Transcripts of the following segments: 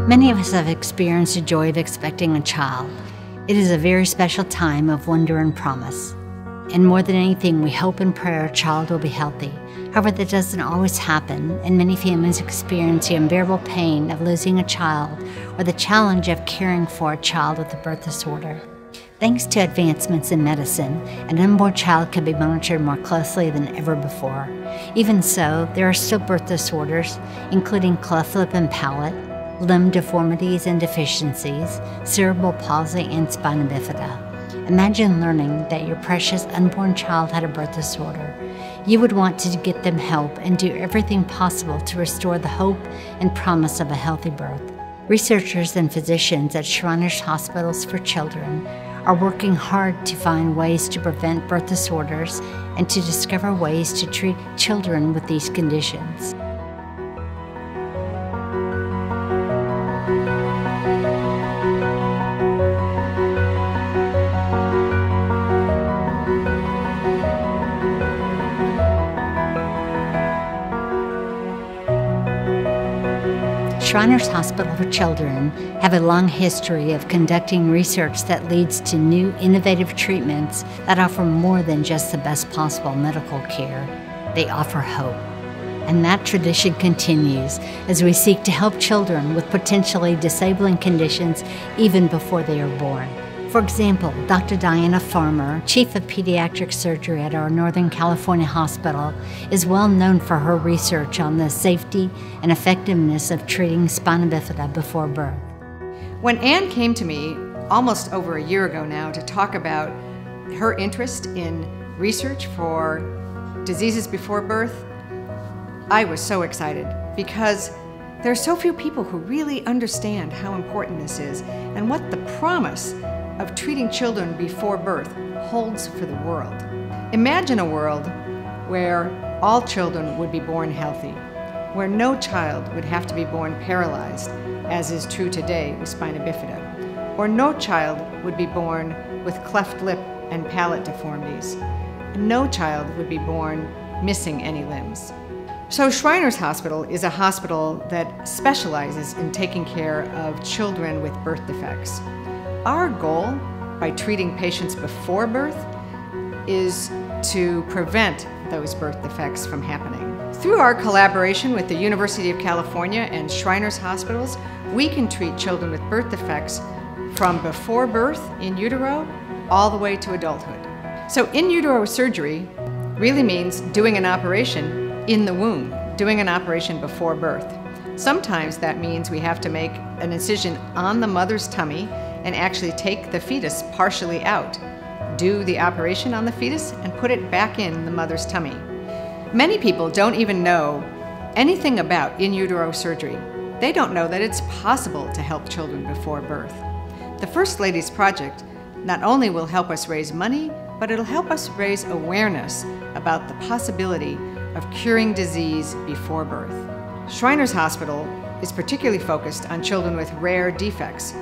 Many of us have experienced the joy of expecting a child. It is a very special time of wonder and promise. And more than anything, we hope and pray our child will be healthy. However, that doesn't always happen, and many families experience the unbearable pain of losing a child or the challenge of caring for a child with a birth disorder. Thanks to advancements in medicine, an unborn child can be monitored more closely than ever before. Even so, there are still birth disorders, including cleft lip and palate, limb deformities and deficiencies, cerebral palsy, and spina bifida. Imagine learning that your precious unborn child had a birth disorder. You would want to get them help and do everything possible to restore the hope and promise of a healthy birth. Researchers and physicians at Shriners Hospitals for Children are working hard to find ways to prevent birth disorders and to discover ways to treat children with these conditions. Shriners Hospital for Children have a long history of conducting research that leads to new innovative treatments that offer more than just the best possible medical care. They offer hope. And that tradition continues as we seek to help children with potentially disabling conditions even before they are born. For example, Dr. Diana Farmer, Chief of Pediatric Surgery at our Northern California hospital, is well known for her research on the safety and effectiveness of treating spina bifida before birth. When Anne came to me almost over a year ago now to talk about her interest in research for diseases before birth, I was so excited because there are so few people who really understand how important this is and what the promise of treating children before birth holds for the world. Imagine a world where all children would be born healthy, where no child would have to be born paralyzed, as is true today with spina bifida, or no child would be born with cleft lip and palate deformities, and no child would be born missing any limbs. So Shriners Hospital is a hospital that specializes in taking care of children with birth defects. Our goal, by treating patients before birth, is to prevent those birth defects from happening. Through our collaboration with the University of California and Shriners Hospitals, we can treat children with birth defects from before birth in utero all the way to adulthood. So in utero surgery really means doing an operation in the womb, doing an operation before birth. Sometimes that means we have to make an incision on the mother's tummy and actually take the fetus partially out, do the operation on the fetus, and put it back in the mother's tummy. Many people don't even know anything about in utero surgery. They don't know that it's possible to help children before birth. The First Ladies Project not only will help us raise money, but it'll help us raise awareness about the possibility of curing disease before birth. Shriners Hospital is particularly focused on children with rare defects.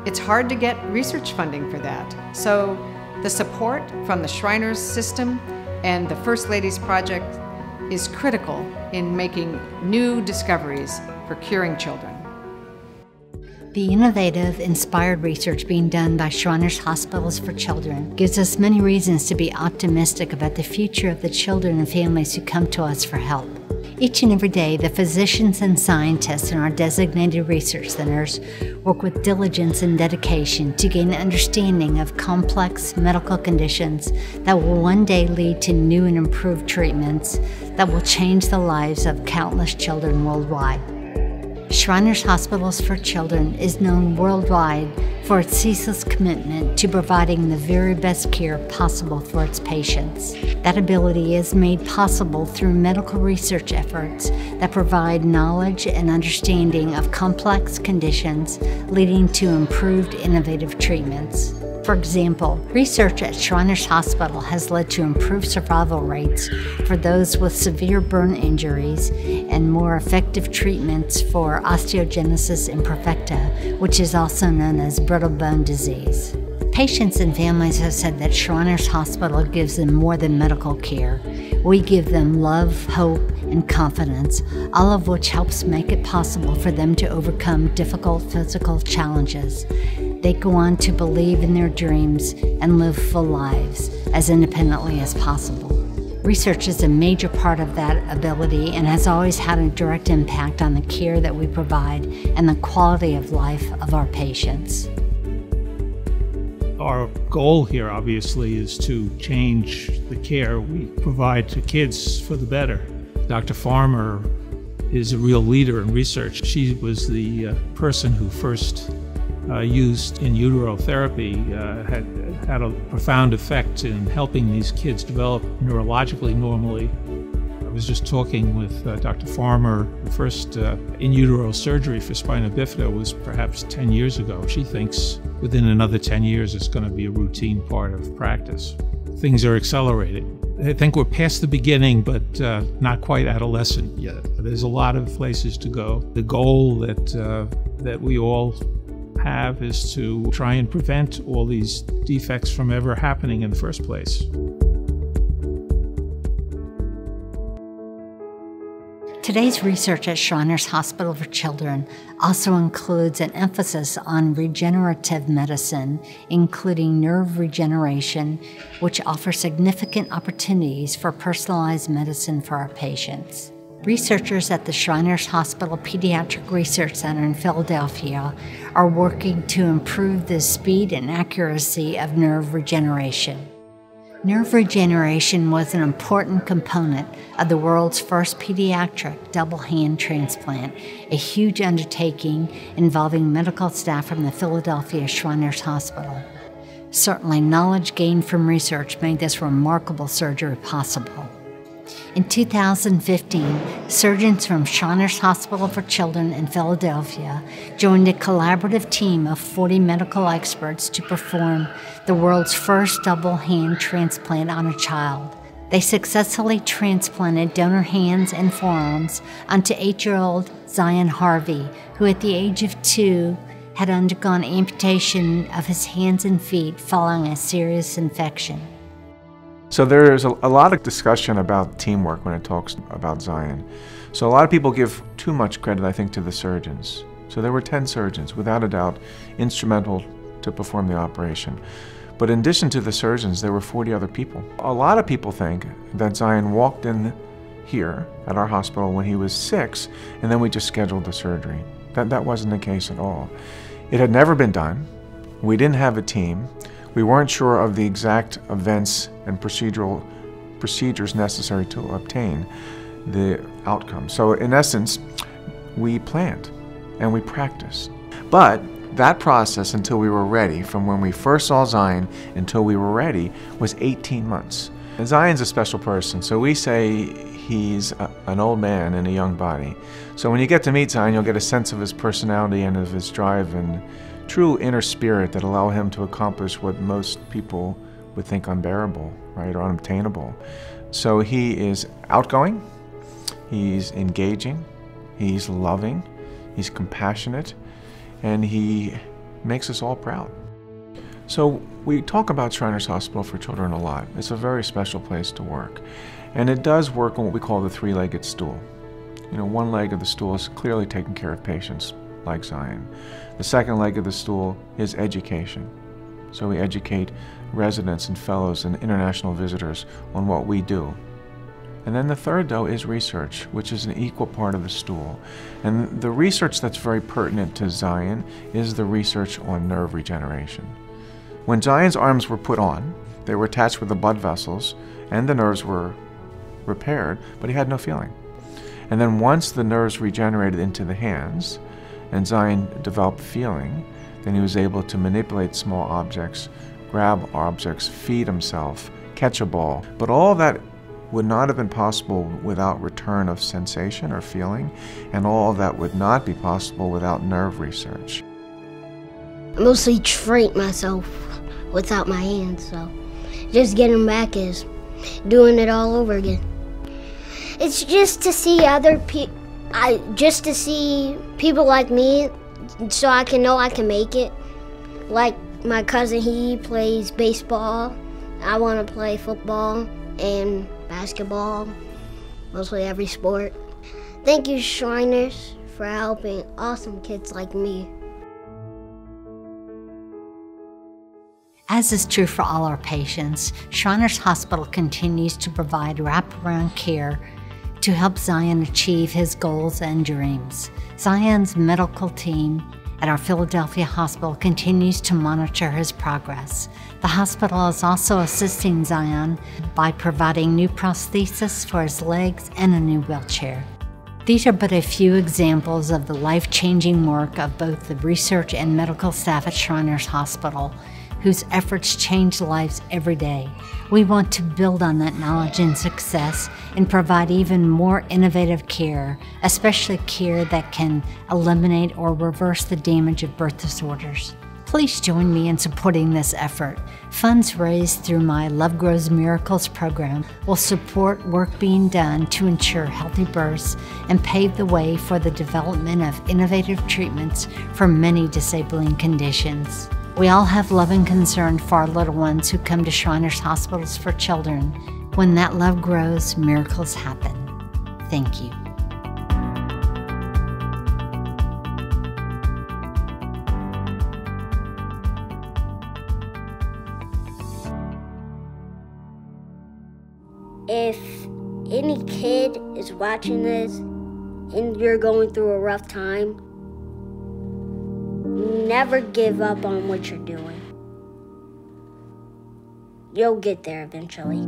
It's hard to get research funding for that. So the support from the Shriners system and the First Ladies Project is critical in making new discoveries for curing children. The innovative, inspired research being done by Shriners Hospitals for Children gives us many reasons to be optimistic about the future of the children and families who come to us for help. Each and every day, the physicians and scientists in our designated research centers work with diligence and dedication to gain an understanding of complex medical conditions that will one day lead to new and improved treatments that will change the lives of countless children worldwide. Shriners Hospitals for Children is known worldwide for its ceaseless commitment to providing the very best care possible for its patients. That ability is made possible through medical research efforts that provide knowledge and understanding of complex conditions, leading to improved innovative treatments. For example, research at Shriners Hospital has led to improved survival rates for those with severe burn injuries and more effective treatments for osteogenesis imperfecta, which is also known as brittle bone disease. Patients and families have said that Shriners Hospital gives them more than medical care. We give them love, hope, and confidence, all of which helps make it possible for them to overcome difficult physical challenges. They go on to believe in their dreams and live full lives as independently as possible. Research is a major part of that ability and has always had a direct impact on the care that we provide and the quality of life of our patients. Our goal here, obviously, is to change the care we provide to kids for the better. Dr. Farmer is a real leader in research. She was the person who first used in utero therapy, had a profound effect in helping these kids develop neurologically normally. I was just talking with Dr. Farmer. The first in utero surgery for spina bifida was perhaps 10 years ago. She thinks within another 10 years it's going to be a routine part of practice. Things are accelerating. I think we're past the beginning, but not quite adolescent yet. There's a lot of places to go. The goal that we all have is to try and prevent all these defects from ever happening in the first place. Today's research at Shriners Hospital for Children also includes an emphasis on regenerative medicine, including nerve regeneration, which offers significant opportunities for personalized medicine for our patients. Researchers at the Shriners Hospital Pediatric Research Center in Philadelphia are working to improve the speed and accuracy of nerve regeneration. Nerve regeneration was an important component of the world's first pediatric double hand transplant, a huge undertaking involving medical staff from the Philadelphia Shriners Hospital. Certainly, knowledge gained from research made this remarkable surgery possible. In 2015, surgeons from Shriners Hospital for Children in Philadelphia joined a collaborative team of 40 medical experts to perform the world's first double hand transplant on a child. They successfully transplanted donor hands and forearms onto 8-year-old Zion Harvey, who at the age of 2 had undergone amputation of his hands and feet following a serious infection. So there's a lot of discussion about teamwork when it talks about Zion. So a lot of people give too much credit, I think, to the surgeons. So there were 10 surgeons, without a doubt, instrumental to perform the operation. But in addition to the surgeons, there were 40 other people. A lot of people think that Zion walked in here at our hospital when he was 6, and then we just scheduled the surgery. That wasn't the case at all. It had never been done. We didn't have a team. We weren't sure of the exact events and procedures necessary to obtain the outcome. So in essence, we planned and we practiced. But that process until we were ready, from when we first saw Zion until we were ready, was 18 months. And Zion's a special person, so we say he's an old man in a young body. So when you get to meet Zion, you'll get a sense of his personality and of his drive and true inner spirit that allow him to accomplish what most people would think unbearable, right, or unobtainable. So he is outgoing, he's engaging, he's loving, he's compassionate, and he makes us all proud. So we talk about Shriners Hospital for Children a lot. It's a very special place to work. And it does work on what we call the three-legged stool. You know, one leg of the stool is clearly taking care of patients like Zion. The second leg of the stool is education. So we educate residents and fellows and international visitors on what we do. And then the third, though, is research, which is an equal part of the stool. And the research that's very pertinent to Zion is the research on nerve regeneration. When Zion's arms were put on, they were attached with the blood vessels and the nerves were repaired, but he had no feeling. And then once the nerves regenerated into the hands and Zion developed feeling, then he was able to manipulate small objects, grab objects, feed himself, catch a ball. But all of that would not have been possible without return of sensation or feeling, and all of that would not be possible without nerve research. I mostly train myself without my hands, so just getting back is doing it all over again. It's just to see other people, people like me, so I can know I can make it. Like My cousin, he plays baseball. I want to play football and basketball, mostly every sport. Thank you, Shriners, for helping awesome kids like me. As is true for all our patients, Shriners Hospital continues to provide wraparound care to help Zion achieve his goals and dreams. Zion's medical team at our Philadelphia hospital continues to monitor his progress. The hospital is also assisting Zion by providing new prosthesis for his legs and a new wheelchair. These are but a few examples of the life-changing work of both the research and medical staff at Shriners Hospital, whose efforts change lives every day. We want to build on that knowledge and success and provide even more innovative care, especially care that can eliminate or reverse the damage of birth disorders. Please join me in supporting this effort. Funds raised through my Love Grows Miracles program will support work being done to ensure healthy births and pave the way for the development of innovative treatments for many disabling conditions. We all have love and concern for our little ones who come to Shriners Hospitals for Children. When that love grows, miracles happen. Thank you. If any kid is watching this and you're going through a rough time, never give up on what you're doing. You'll get there eventually.